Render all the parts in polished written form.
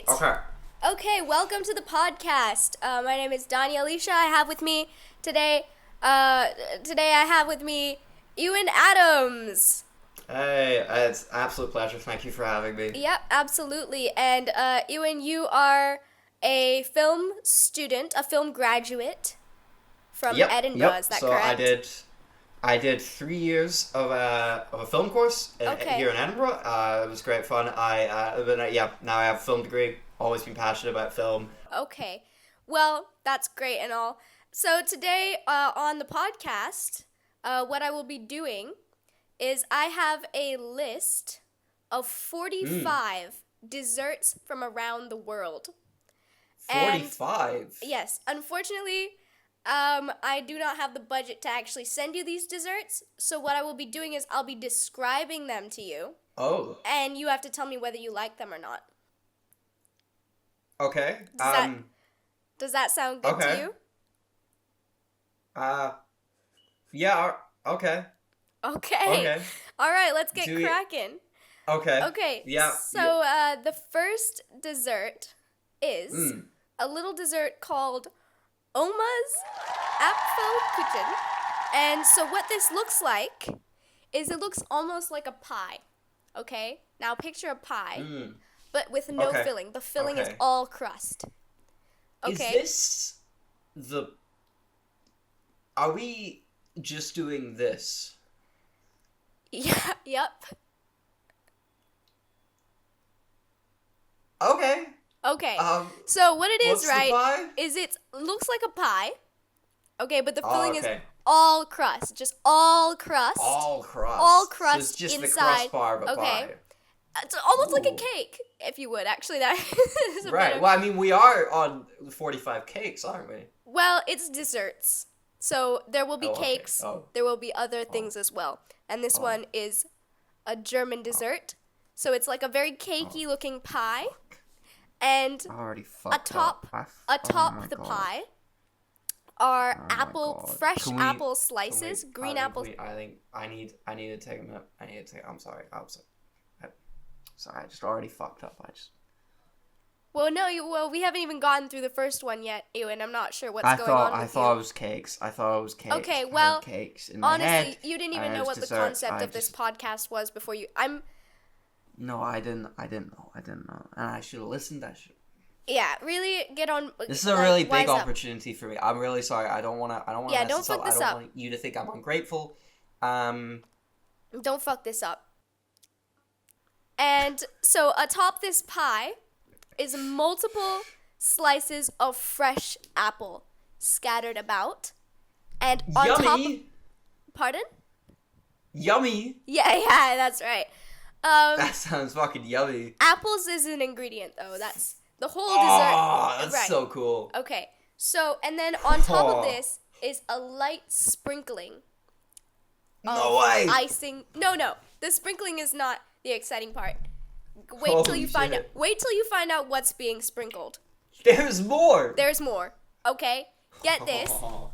right. Okay, welcome to the podcast. My name is Dania. I have with me today, Euan Adams. Hey, it's an absolute pleasure. Thank you for having me. Yep, absolutely. And Euan, you are a film student, a film graduate from Edinburgh. Is that so correct? I did 3 years of a film course here in Edinburgh. It was great fun. Now I have a film degree. Always been passionate about film. Okay, well, that's great and all. So today on the podcast, what I will be doing is I have a list of 45 desserts from around the world. 45? Yes, unfortunately, I do not have the budget to actually send you these desserts. So what I will be doing is I'll be describing them to you. Oh. And you have to tell me whether you like them or not. Okay. Does that sound good to you? Yeah. Okay. Okay. All right, let's get cracking. Okay. Okay. Yeah. So the first dessert is a little dessert called Oma's Apfelkuchen. And so what this looks like is it looks almost like a pie. Okay? Now picture a pie, but with no filling. The filling is all crust. Okay? Is this Are we just doing this? Yeah, yep. Okay. So what it is, right, the pie? is it looks like a pie. Okay, but the filling is all crust. Just all crust. All crust. All crust so it's just inside. The crust bar of a pie. It's almost like a cake, if you would. Actually, that is right. Well, I mean, we are on 45 cakes, aren't we? Well, it's desserts. So there will be cakes. There will be other things as well. And this one is a German dessert. So it's like a very cakey looking pie. And atop the pie are fresh apple slices, green apples. I think I need to take a minute. I'm sorry. Sorry, I just already fucked up. Well, we haven't even gotten through the first one yet, Euan. I'm not sure what's going on with you. I thought it was cakes. Okay, well, cakes in honestly, my head, you didn't even know what the concept of this podcast was before you. No, I didn't know. And I should have listened. Yeah, really get on. This is a really big opportunity for me. I'm really sorry. I don't want to. Yeah, don't fuck this up. I don't want you to think I'm ungrateful. Don't fuck this up. And so atop this pie is multiple slices of fresh apple scattered about, and on top. Pardon? Yummy. Yeah, that's right. That sounds fucking yummy. Apples is an ingredient, though. That's the whole dessert. Oh, that's so cool. Okay, so and then on top of this is a light sprinkling. No way. Icing. No. The sprinkling is not the exciting part. Wait till you find out what's being sprinkled. There's more. Okay? Get this.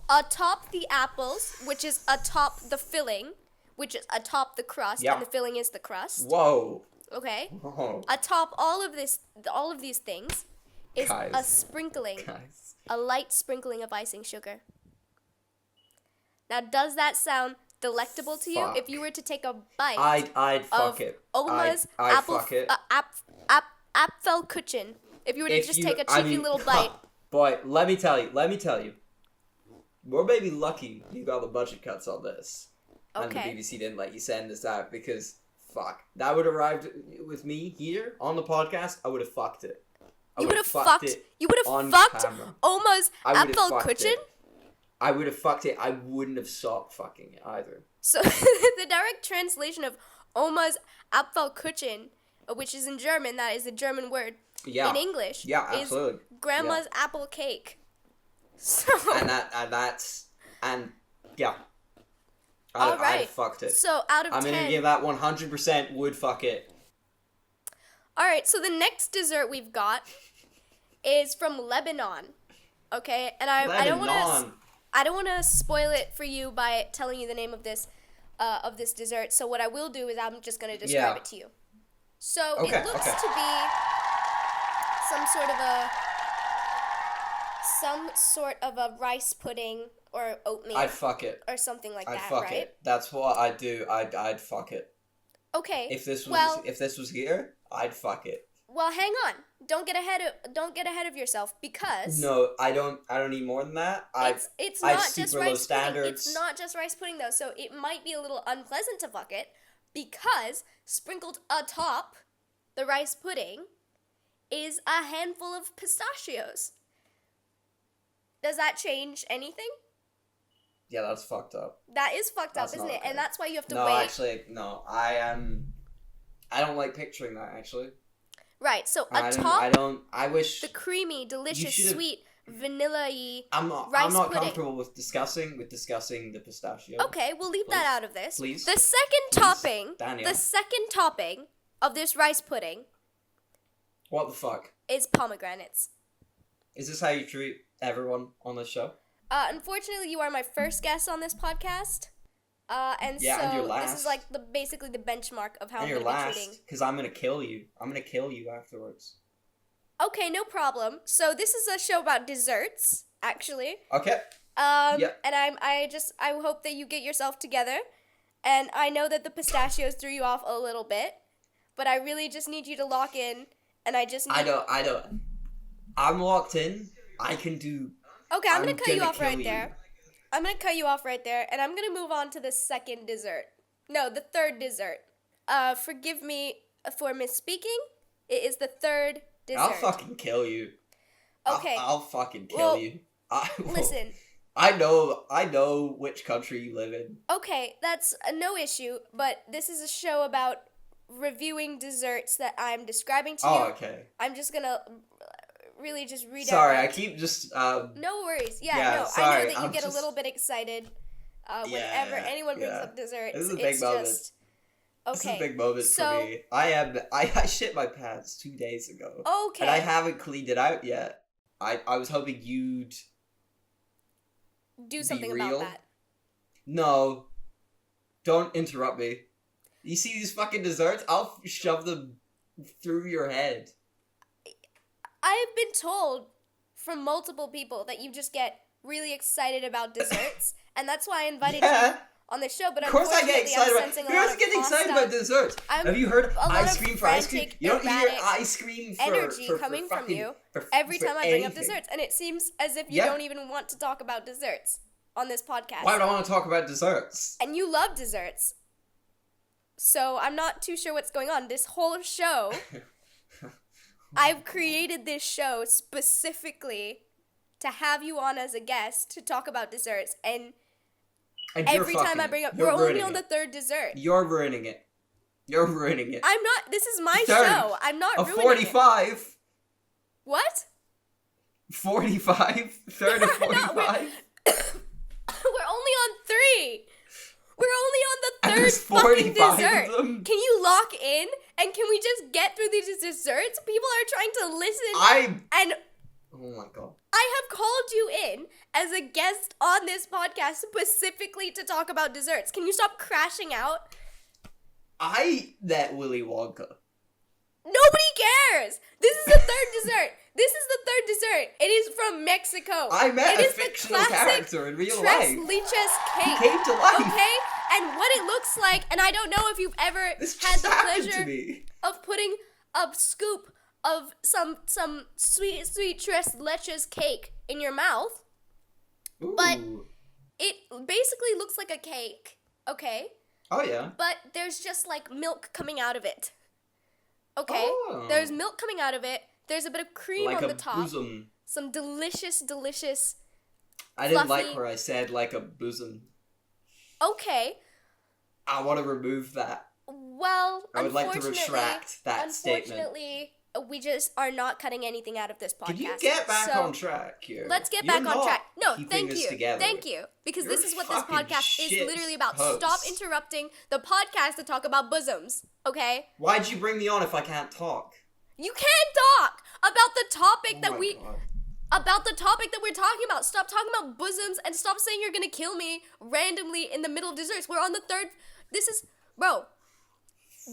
Atop the apples, which is atop the filling, which is atop the crust, and the filling is the crust. Whoa. Okay? Whoa. Atop all of these things is a sprinkling. A light sprinkling of icing sugar. Now, does that sound delectable to you? If you were to take a bite I'd fuck it. Oma's Apfelkuchen. If you were to just take a cheeky little bite. Boy, let me tell you. We're maybe lucky you got the budget cuts on this. Okay. And the BBC didn't let you send this out because, fuck. That would have arrived with me here on the podcast. I would have fucked it. You would have fucked Oma's Apfelkuchen? I would have fucked it. I wouldn't have stopped fucking it either. So the direct translation of Oma's Apfelkuchen, which is in German, that is a German word, in English, is grandma's apple cake. So I fucked it. So out of 10, I'm gonna give that 100% would fuck it. All right. So the next dessert we've got is from Lebanon. Okay, and I don't want to spoil it for you by telling you the name of this dessert. So what I will do is I'm just going to describe it to you. So it looks to be some sort of a rice pudding or oatmeal. I'd fuck it. Or something like I'd that, fuck right? it. That's what I'd do. I'd fuck it. Okay. If this was here, I'd fuck it. Well, hang on. Don't get ahead of yourself, because no, I don't need more than that. It's not just rice standards. pudding. It's not just rice pudding though, so it might be a little unpleasant to fuck it, because sprinkled atop the rice pudding is a handful of pistachios. Does that change anything? Yeah, that's fucked up. That is fucked up, isn't it? Okay. And that's why you have to wait. No, actually, no. I don't like picturing that, actually. Right, so I wish... the creamy, delicious, sweet, vanilla-y I'm not comfortable with discussing the pistachio. Okay, we'll leave that out of this. Please. The second Dania. topping of this rice pudding... What the fuck? ...is pomegranates. Is this how you treat everyone on this show? Unfortunately, you are my first guest on this podcast. And you're last. This is like basically the benchmark of how I'm going to be treating. Because I'm going to kill you. I'm going to kill you afterwards. Okay, no problem. So this is a show about desserts, actually. Okay. And I hope that you get yourself together. And I know that the pistachios threw you off a little bit, but I really just need you to lock in. And I just need... I don't. I'm locked in. I can do... Okay, I'm going to cut you off right there. I'm going to cut you off right there, and I'm going to move on to the second dessert. No, the third dessert. Forgive me for misspeaking. It is the third dessert. I'll fucking kill you. Okay. I'll fucking kill you. Listen. I know which country you live in. Okay, that's no issue, but this is a show about reviewing desserts that I'm describing to you. Oh, okay. I'm just going to... really just read out. Sorry, I keep just... No worries. Yeah, sorry, I know that you get a little bit excited whenever anyone brings up desserts. This is a big moment. Just... Okay. This is a big moment for me. I shit my pants 2 days ago. Okay. And I haven't cleaned it out yet. I was hoping you'd... do something about that. No. Don't interrupt me. You see these fucking desserts? I'll shove them through your head. I have been told from multiple people that you just get really excited about desserts, and that's why I invited you on the show. But of course I get excited about. Who doesn't get excited about desserts? Have you heard ice cream for ice cream? You don't hear ice cream for energy coming from you every time I bring up desserts, and it seems as if you don't even want to talk about desserts on this podcast. Why would I want to talk about desserts? And you love desserts, so I'm not too sure what's going on. This whole show. I've created this show specifically to have you on as a guest to talk about desserts, and every time I bring up, we're only on the third dessert. You're ruining it. You're ruining it. I'm not. This is my show. I'm not ruining 45. It. What? 45. Third of 45. We're only on 3. We're only on the third fucking dessert. Can you lock in? And can we just get through these desserts? People are trying to listen. Oh my god. I have called you in as a guest on this podcast specifically to talk about desserts. Can you stop crashing out? I met Willy Wonka. Nobody cares. This is the third dessert. This is the third dessert. It is from Mexico. I met a fictional character in real life. Tres leches cake. He came to life. Okay? And what it looks like, and I don't know if you've ever had the pleasure of putting a scoop of some sweet tres leches cake in your mouth. Ooh. But it basically looks like a cake, okay? Oh, yeah. But there's just like milk coming out of it. Okay? Oh. There's milk coming out of it. There's a bit of cream like on the top. Bosom. Some delicious I didn't like where I said like a bosom. Okay. I want to remove that. Well, I would like to retract that statement. Unfortunately, we just are not cutting anything out of this podcast. Can you get back on track here? Let's get back on track. No, thank you. Together. Thank you. Because this is what this podcast is literally about. Host. Stop interrupting the podcast to talk about bosoms, okay? Why'd you bring me on if I can't talk? You can't talk about the topic God. About the topic that we're talking about. Stop talking about bosoms and stop saying you're gonna kill me randomly in the middle of desserts. We're on the third. This is, bro.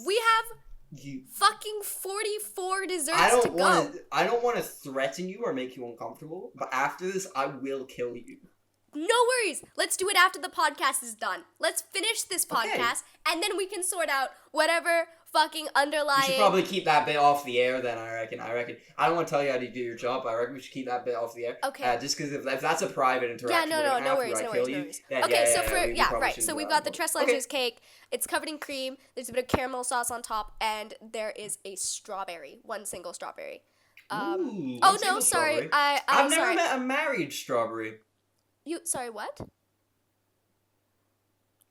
We have You Fucking 44 desserts to go. I don't want to threaten you or make you uncomfortable, but after this, I will kill you. No worries. Let's do it after the podcast is done. Let's finish this podcast, and then we can sort out whatever fucking underlying... We should probably keep that bit off the air then, I reckon. I don't want to tell you how to do your job, but I reckon we should keep that bit off the air. Okay. Just because if that's a private interaction, no worries. So we've got the Tres Leches cake. It's covered in cream. There's a bit of caramel sauce on top, and there is a strawberry. One single strawberry. Sorry. I've never met a married strawberry. Sorry, what?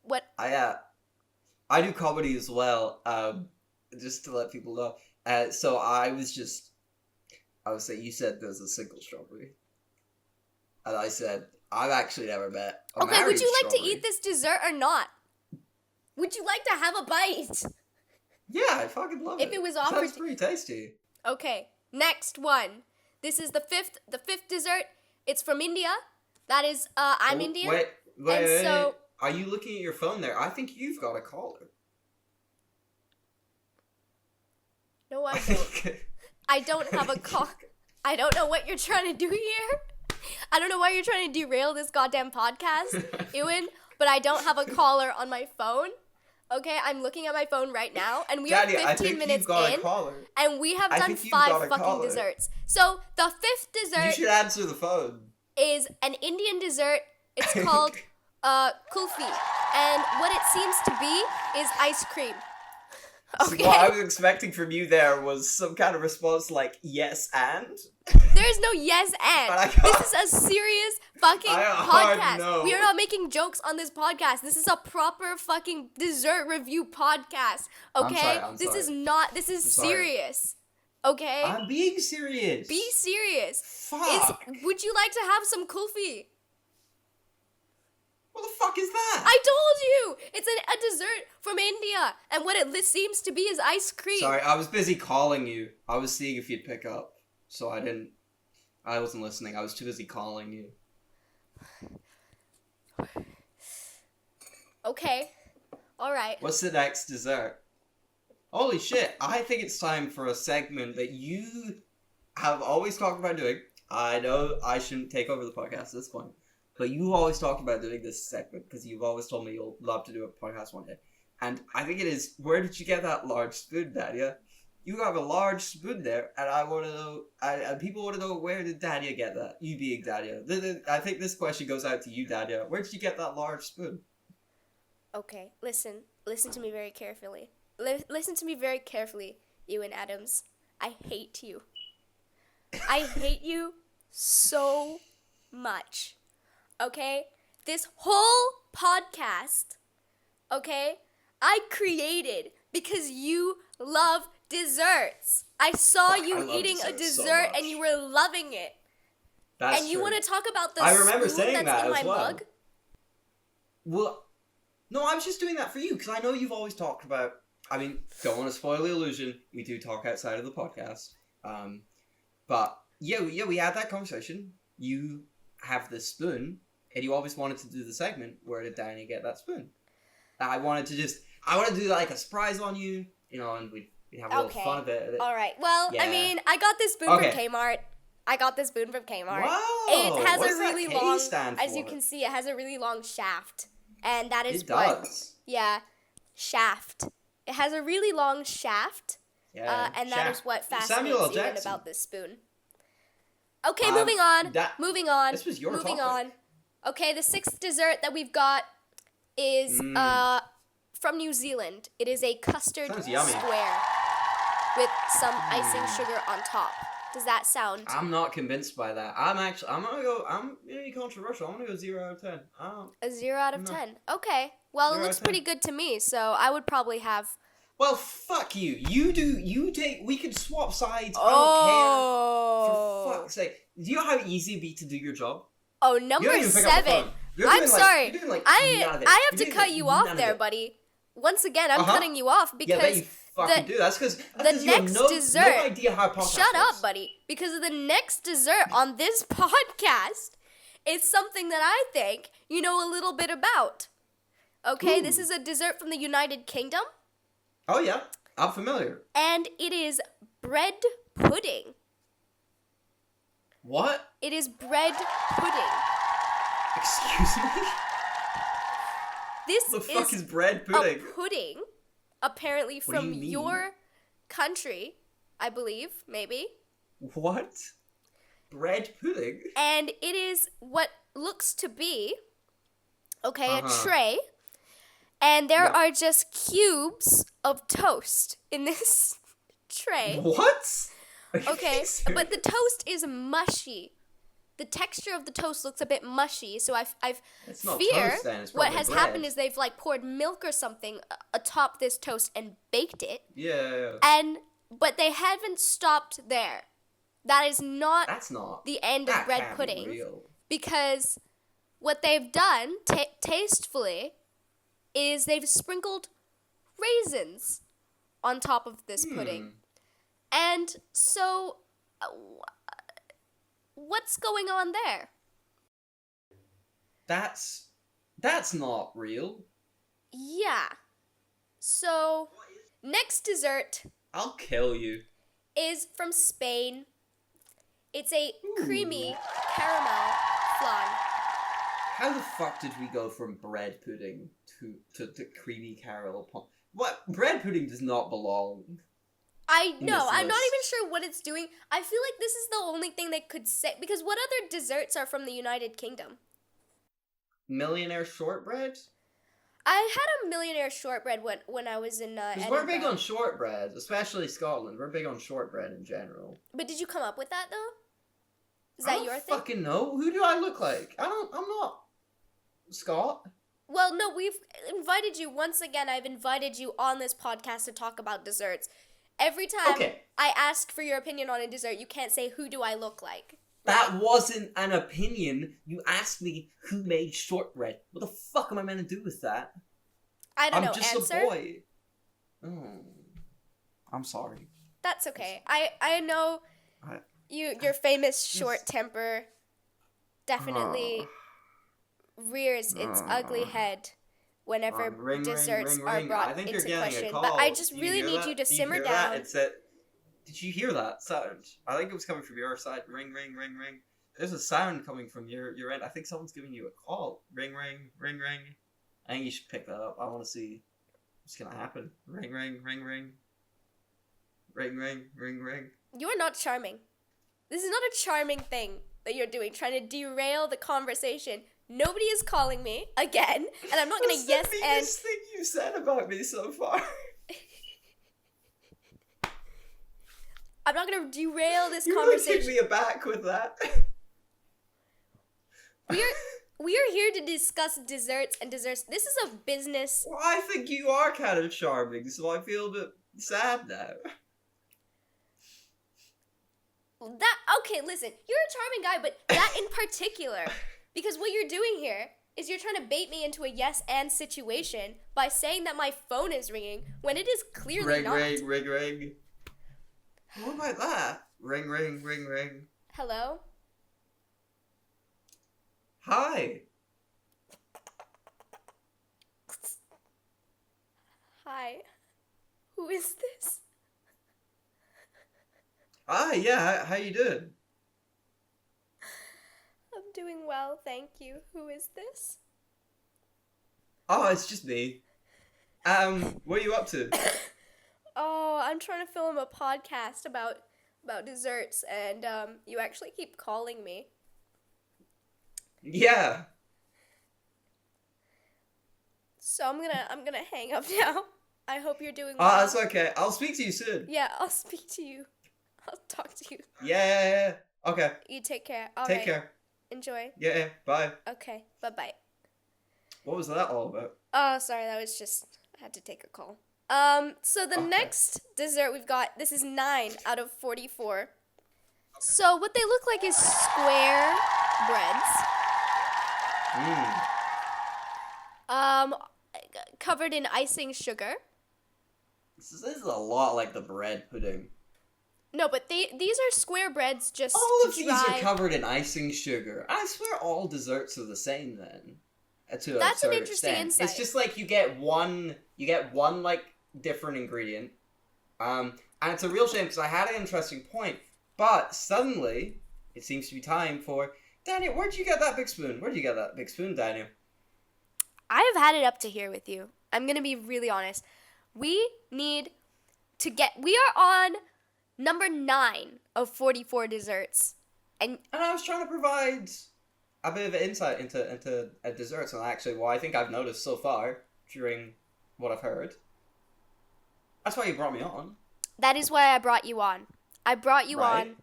What? I do comedy as well, just to let people know. So I would say, you said there's a single strawberry. And I said, I've actually never met a married would you like strawberry. to eat this dessert or not? Would you like to have a bite? Yeah, I fucking love it. If it was offered... Sounds pretty tasty. Okay, next one. This is the fifth dessert. It's from India. That is, I'm Indian. Wait. Are you looking at your phone there? I think you've got a caller. No, I don't. I don't have a call. I don't know what you're trying to do here. I don't know why you're trying to derail this goddamn podcast, Euan, but I don't have a caller on my phone. Okay, I'm looking at my phone right now, and we are 15 minutes in, and we have done 5 fucking desserts. So, the 5th dessert... You should answer the phone. ...is an Indian dessert. It's called kulfi, and what it seems to be is ice cream. Okay. So what I was expecting from you there was some kind of response like, yes, and? There's no yes and. This is a serious fucking podcast. No. We are not making jokes on this podcast. This is a proper fucking dessert review podcast. Okay? I'm sorry. This is serious. Okay? I'm being serious. Be serious. Fuck. Would you like to have some kulfi? What the fuck is that? I told you! It's a dessert from India, and what it seems to be is ice cream. Sorry, I was busy calling you. I was seeing if you'd pick up, so I wasn't listening. I was too busy calling you. Okay. Alright. What's the next dessert? Holy shit, I think it's time for a segment that you have always talked about doing. I know I shouldn't take over the podcast at this point. But you always talk about doing this segment because you've always told me you'll love to do a podcast one day. And I think it is, where did you get that large spoon, Dania? You have a large spoon there, and I want to know, and people want to know, where did Dania get that? You being Dania. I think this question goes out to you, Dania. Where did you get that large spoon? Okay, listen to me very carefully. Listen to me very carefully, Euan Adams. I hate you. I hate you so much. Okay? This whole podcast, okay, I created because you love desserts. I saw you eating a dessert and you were loving it. That's and you true. Want to talk about the I remember spoon saying that's that in my as well. mug? Well, no, I was just doing that for you because I know you've always talked about, I mean, don't want to spoil the illusion. We do talk outside of the podcast. But yeah, we had that conversation. You have this spoon. And you always wanted to do the segment, where did Dania get that spoon? I wanted to do like a surprise on you, and we'd have a little fun of it. Alright, well, yeah. I mean, I got this spoon from Kmart. Wow! It has a really long, as you can see, it has a really long shaft. And that is yeah, shaft. It has a really long shaft. Yeah, and that is what fascinates me about this spoon. Okay, moving on. This was your topic. On. Okay, the 6th dessert that we've got is from New Zealand. It is a custard square with some icing sugar on top. Does that sound? I'm not convinced by that. I'm gonna be controversial. I'm gonna go 0 out of 10. A 0 out of 10. Okay. Well, it looks pretty good to me, so I would probably have... Well, fuck you. We could swap sides. Oh. I don't care. For fuck's sake. Do you know how easy it'd be to do your job? Oh, number 7. I'm sorry. I have to cut you off there, buddy. Once again, I'm cutting you off because... Yeah, you fucking do. That's because you have no idea how podcast Shut up, works. buddy. Because the next dessert on this podcast is something that I think you know a little bit about. Okay, This is a dessert from the United Kingdom. Oh, yeah. I'm familiar. And it is bread pudding. What? It is bread pudding. Excuse me? This The fuck is bread pudding? A pudding, apparently What do from you mean? your country, I believe, maybe. What? Bread pudding? And it is what looks to be, a tray. And there are just cubes of toast in this tray. What? Okay, but the toast is mushy. The texture of the toast looks a bit mushy, so I fear toast, then. It's what probably has bread. happened is they've like poured milk or something atop this toast and baked it. Yeah. But they haven't stopped there. That's not the end of bread pudding. Be real. Because what they've done, tastefully, is they've sprinkled raisins on top of this pudding. And so, what's going on there? That's not real. Yeah. So, next dessert I'll kill you. is from Spain. It's a creamy caramel flan. How the fuck did we go from bread pudding to creamy caramel pop? What? Bread pudding does not belong. I know. I'm not list. even sure what it's doing. I feel like this is the only thing they could say. Because what other desserts are from the United Kingdom? Millionaire shortbread? I had a millionaire shortbread when I was in Because Edinburgh. we're big on shortbread, especially Scotland. We're big on shortbread in general. But did you come up with that, though? Is that your thing? I don't fucking know. Who do I look like? I'm not Scott. Well, no, we've invited you. Once again, I've invited you on this podcast to talk about desserts. Every time I ask for your opinion on a dessert, you can't say, who do I look like? That wasn't an opinion. You asked me who made shortbread. What the fuck am I meant to do with that? I don't know. I'm just Answer? a boy. Oh, I'm sorry. That's okay. I know your famous short temper definitely rears its ugly head whenever desserts are brought into question. But I just really need you to simmer down. Did you hear that sound? I think it was coming from your side. Ring, ring, ring, ring. There's a sound coming from your end. I think someone's giving you a call. Ring, ring, ring, ring. I think you should pick that up. I want to see what's going to happen. Ring, ring, ring, ring. Ring, ring, ring, ring. You are not charming. This is not a charming thing that you're doing, trying to derail the conversation. Nobody is calling me again, and I'm not going to yes and... That's the biggest thing you said about me so far. I'm not going to derail this you conversation. You really took me aback with that. We are here to discuss desserts and desserts. This is a business. Well, I think you are kind of charming, so I feel a bit sad now. Okay, listen. You're a charming guy, but that in particular, because what you're doing here is you're trying to bait me into a yes and situation by saying that my phone is ringing when it is clearly not. Ring, ring, ring, ring. What about that? Ring, ring, ring, ring. Hello? Hi. Hi. Who is this? Hi, yeah, how you doing? I'm doing well, thank you. Who is this? Oh, it's just me. What are you up to? Oh, I'm trying to film a podcast about desserts, and you actually keep calling me. Yeah. So I'm gonna hang up now. I hope you're doing Oh, well. that's okay. I'll speak to you soon. Yeah, I'll speak to you. I'll talk to you. Yeah. Okay. You take care. All Take right. care. Enjoy. Yeah. Bye. Okay. Bye-bye. What was that all about? Oh, sorry. That was just... I had to take a call. So the next dessert we've got... This is 9 out of 44. Okay. So what they look like is square breads. Covered in icing sugar. This is a lot like the bread pudding. No, but these are square breads, just all of dry. These are covered in icing sugar. I swear all desserts are the same then. That's an interesting extent. insight. It's just like you get one like different ingredient, And it's a real shame because I had an interesting point, but suddenly it seems to be time for Dania. Where'd you get that big spoon? Where'd you get that big spoon, Dania? I have had it up to here with you. I'm gonna be really honest. We need to get. We are on number 9 of 44 desserts, and I was trying to provide a bit of insight into desserts, and actually, what I think I've noticed so far during what I've heard. That's why you brought me on. That is why I brought you on. I brought you on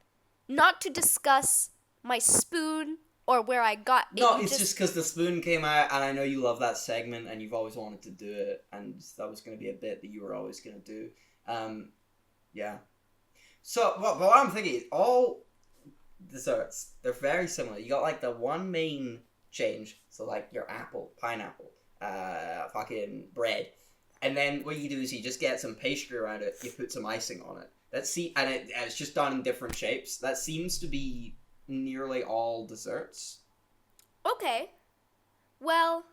not to discuss my spoon or where I got it. No, it's just because the spoon came out, and I know you love that segment, and you've always wanted to do it, and that was going to be a bit that you were always going to do. Yeah. So, what I'm thinking is, all desserts, they're very similar. You got, like, the one main change, so, like, your apple, pineapple, fucking bread. And then what you do is you just get some pastry around it, you put some icing on it. And it's just done in different shapes. That seems to be nearly all desserts. Okay. Well,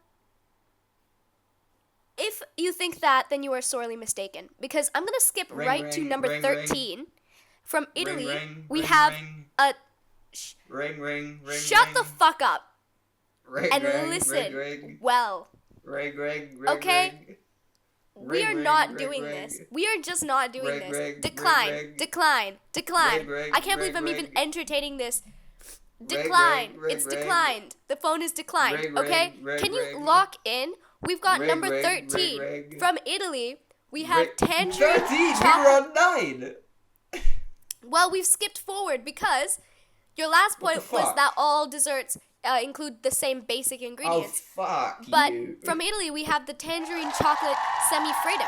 if you think that, then you are sorely mistaken. Because I'm going to skip to number 13. From Italy, we have a... Shut the fuck up. And listen well. Okay? We are not doing this. We are just not doing this. Decline. I can't believe I'm even entertaining this. Decline. It's declined. The phone is declined. Okay? Can you lock in? We've got number 13. From Italy, we have tangerine 13? We were on 9. Well, we've skipped forward because your last point was that all desserts include the same basic ingredients. Oh, fuck But you. from Italy, we have the tangerine chocolate semifreddo.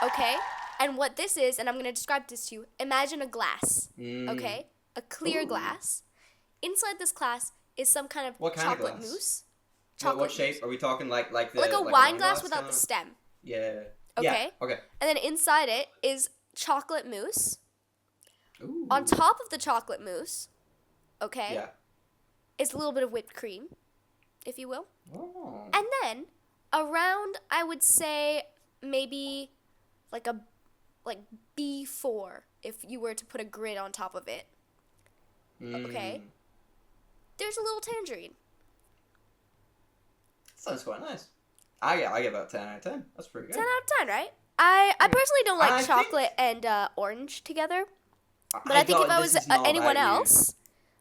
Okay? And what this is, and I'm going to describe this to you, imagine a glass. Okay? A clear glass. Inside this glass is some kind of chocolate mousse. What shape? Are we talking like a wine glass without the stem. Yeah. Okay? Yeah, okay. And then inside it is chocolate mousse. Ooh. On top of the chocolate mousse, okay? Yeah. Is a little bit of whipped cream, if you will. Oh. And then around, I would say maybe like B4 if you were to put a grid on top of it. Okay? There's a little tangerine. Sounds quite nice. I give that 10 out of 10. That's pretty good. 10 out of 10, right? I personally don't like chocolate and orange together. But I think if I was anyone else,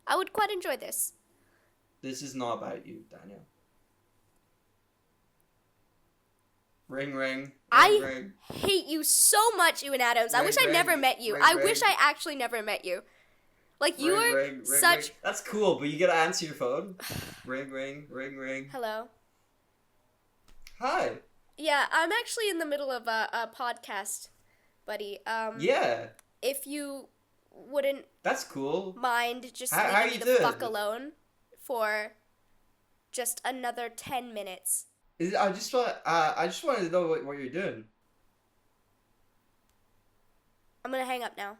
I would quite enjoy this. This is not about you, Daniel. Ring. I hate you so much, Euan Adams. I wish I never met you. I wish I actually never met you. Like, you are such... That's cool, but you gotta answer your phone. Ring. Hello. Hi. Yeah, I'm actually in the middle of a podcast, buddy. Yeah. If you wouldn't... That's cool. ...mind just leaving me the fuck alone for just another 10 minutes. I just wanted to know what you're doing. I'm gonna hang up now.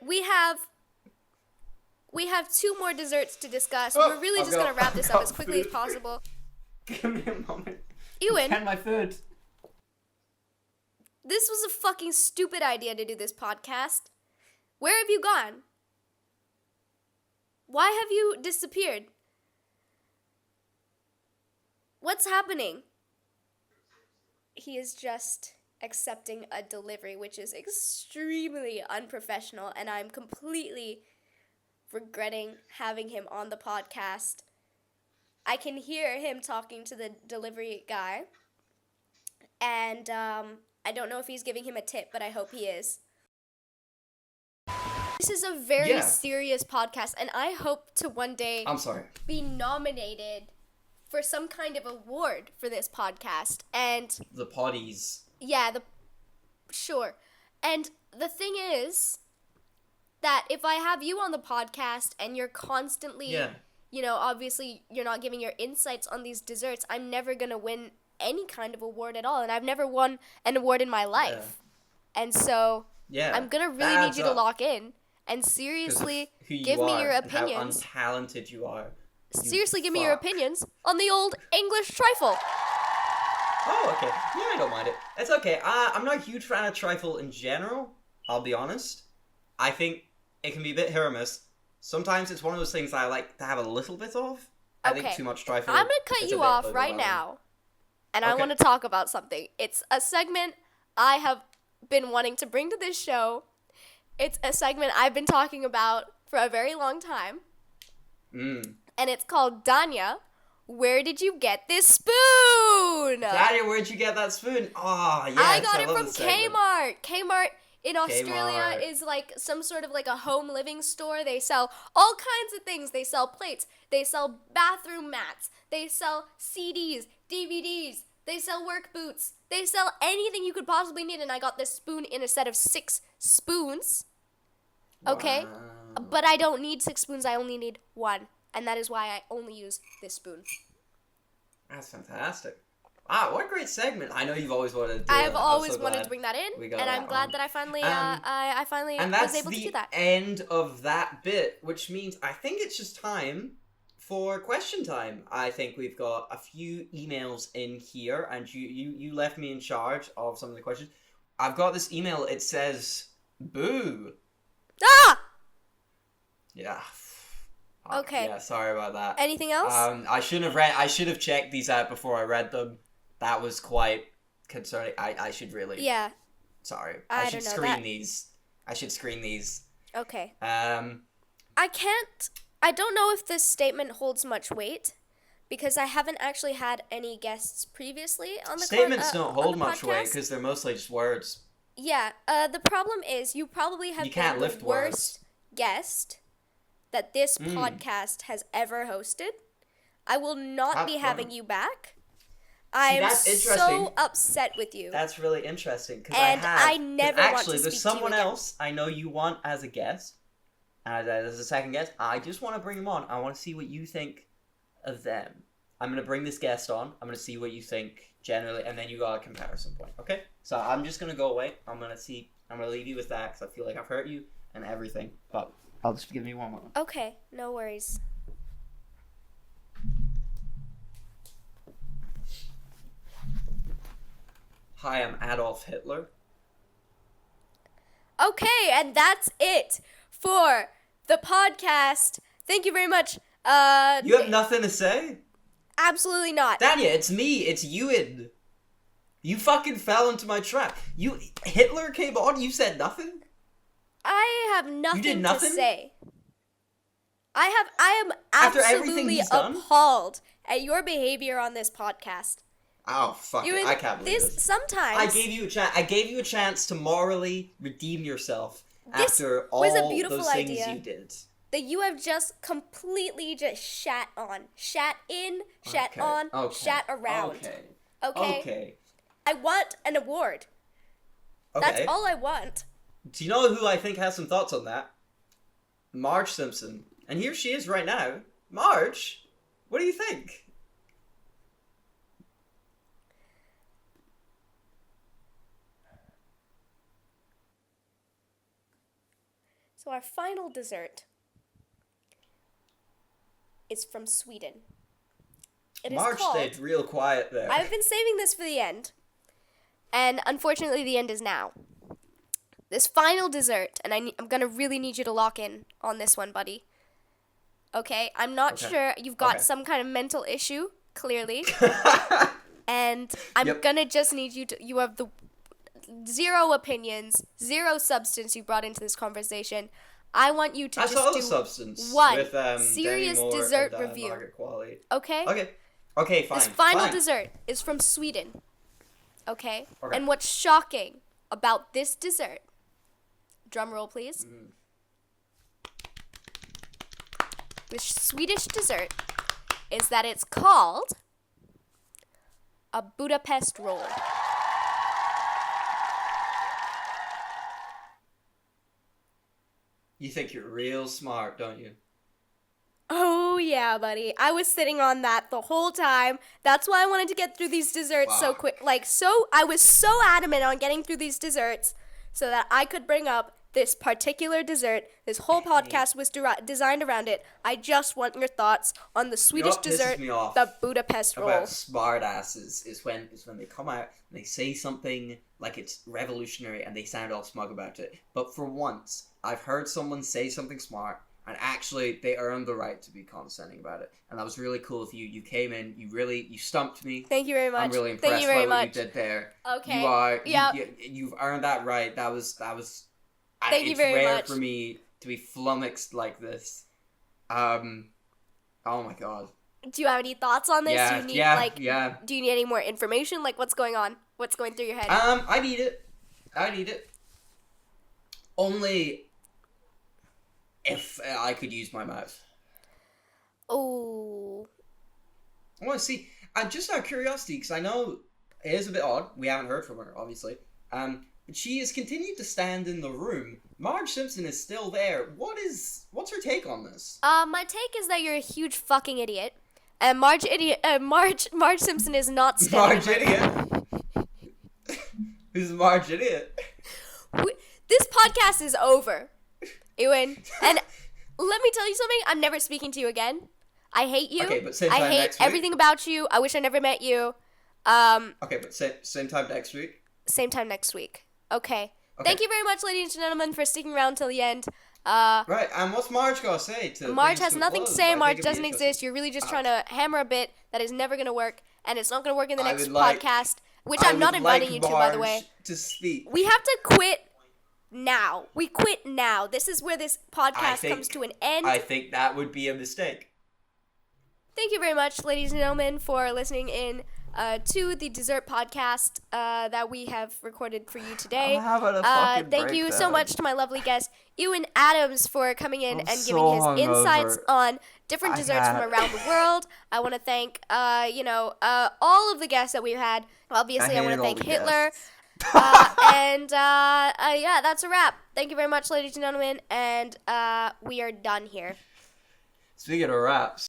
We have 2 more desserts to discuss. We're really just gonna wrap this up as quickly as possible. Give me a moment. Euan. Get my food. This was a fucking stupid idea to do this podcast. Where have you gone? Why have you disappeared? What's happening? He is just accepting a delivery, which is extremely unprofessional, and I'm completely regretting having him on the podcast. I can hear him talking to the delivery guy, and I don't know if he's giving him a tip, but I hope he is. This is a very serious podcast, and I hope to one day be nominated for some kind of award for this podcast. And the potties. Yeah, sure. And the thing is that if I have you on the podcast and you're constantly, you know, obviously you're not giving your insights on these desserts, I'm never going to win any kind of award at all. And I've never won an award in my life. Yeah. And so I'm going to really need you to lock in and seriously give me your opinions. How untalented you are. Seriously, give me your opinions on the old English trifle. Oh, okay. Yeah, I don't mind it. It's okay. I'm not a huge fan of trifle in general, I'll be honest. I think it can be a bit hit or miss. Sometimes it's one of those things that I like to have a little bit of. I think too much trifle. I'm going to cut you off right now, and I want to talk about something. It's a segment I have been wanting to bring to this show. It's a segment I've been talking about for a very long time. And it's called Dania, Where Did You Get This Spoon? Dania, where'd you get that spoon? Oh, yes, I got it from Kmart. Kmart in Australia is like some sort of like a home living store. They sell all kinds of things. They sell plates. They sell bathroom mats. They sell CDs, DVDs. They sell work boots. They sell anything you could possibly need. And I got this spoon in a set of 6 spoons. Okay? Wow. But I don't need 6 spoons. I only need 1. And that is why I only use this spoon. That's fantastic. Ah, what a great segment. I know you've always wanted to do I have always wanted to bring that in. And I'm glad that I finally was able to do that. And that's the end of that bit, which means I think it's just time for question time. I think we've got a few emails in here, and you left me in charge of some of the questions. I've got this email. It says, boo. Ah! Yeah. Okay. Yeah, sorry about that. Anything else? I should have checked these out before I read them. That was quite concerning. I should really. Yeah. Sorry. I should screen these. I should screen these. Okay. I don't know if this statement holds much weight because I haven't actually had any guests previously on the Statements don't hold much podcast. weight because they're mostly just words. Yeah. The problem is you probably have been the worst guest that this podcast has ever hosted. I will not be having you back. I'm so upset with you. That's really interesting. I never want to speak to you there's someone else I know you want as a guest. As a second guest. I just want to bring him on. I want to see what you think of them. I'm going to bring this guest on. I'm going to see what you think generally. And then you got a comparison point. Okay? So I'm just going to go away. I'm going to leave you with that because I feel like I've hurt you and everything. But I'll just give me one moment. Okay. No worries. Hi, I'm Adolf Hitler. Okay, and that's it for the podcast. Thank you very much. You have nothing to say? Absolutely not. Dania, it's me. It's Euan. You fucking fell into my trap. Hitler came on, you said nothing? I have nothing to say. I am After everything absolutely he's done? appalled at your behavior on this podcast. Oh, fuck it. I can't believe this. Sometimes I gave you a chance to morally redeem yourself after all was a beautiful those things idea you did. that you have just completely just shat on. Shat in, shat on, shat around. Okay? I want an award. Okay. That's all I want. Do you know who I think has some thoughts on that? Marge Simpson. And here she is right now. Marge, what do you think? So our final dessert is from Sweden. Marge stayed real quiet there. I've been saving this for the end. And unfortunately, the end is now. This final dessert, and I'm going to really need you to lock in on this one, buddy. Okay? I'm not sure. You've got some kind of mental issue, clearly. And I'm going to just need you to... You have the 0 opinions, 0 substance you brought into this conversation. I want you to substance one with, serious dessert review. Okay? Okay, fine. This final dessert is from Sweden. Okay? And what's shocking about this dessert, drum roll please. This Swedish dessert is that it's called a Budapest roll. You think you're real smart, don't you? Oh, yeah, buddy. I was sitting on that the whole time. That's why I wanted to get through these desserts so quick. I was so adamant on getting through these desserts so that I could bring up this particular dessert. This whole podcast was designed around it. I just want your thoughts on the Swedish dessert, the Budapest roll. About smart asses is when they come out and they say something like it's revolutionary and they sound all smug about it. But for once, I've heard someone say something smart and actually they earned the right to be condescending about it. And that was really cool of you. You came in, you stumped me. Thank you very much. I'm really impressed by what you did there. Okay. You've earned that right. That was Thank you very much. It's rare for me to be flummoxed like this. Oh my god. Do you have any thoughts on this? Yeah, Do you need any more information? Like, what's going on? What's going through your head? I need it. Only if I could use my mouth. Oh. I want to see. Just out of curiosity, because I know it is a bit odd. We haven't heard from her, obviously. But she has continued to stand in the room. Marge Simpson is still there. What's her take on this? My take is that you're a huge fucking idiot. And Marge Simpson is not standing. Marge idiot? Who's Marge idiot? This podcast is over, Euan. And let me tell you something. I'm never speaking to you again. I hate you. Okay, but same time I hate next week. everything about you. I wish I never met you. Okay, but same time next week? Same time next week. Okay. Thank you very much, ladies and gentlemen, for sticking around till the end. Right, and what's Marge got to say? Marge has nothing to say. Marge doesn't exist. You're really just trying to hammer a bit that is never going to work, and it's not going to work in the next podcast, which I'm not inviting you to, by the way. To speak. We have to quit now. We quit now. This is where this podcast comes to an end. I think that would be a mistake. Thank you very much, ladies and gentlemen, for listening in to the dessert podcast that we have recorded for you today. Thank you so much to my lovely guest, Euan Adams, for coming in and giving his insights on different desserts from around the world. I want to thank, all of the guests that we've had. Obviously, I want to thank Hitler. That's a wrap. Thank you very much, ladies and gentlemen, and we are done here. Speaking of raps.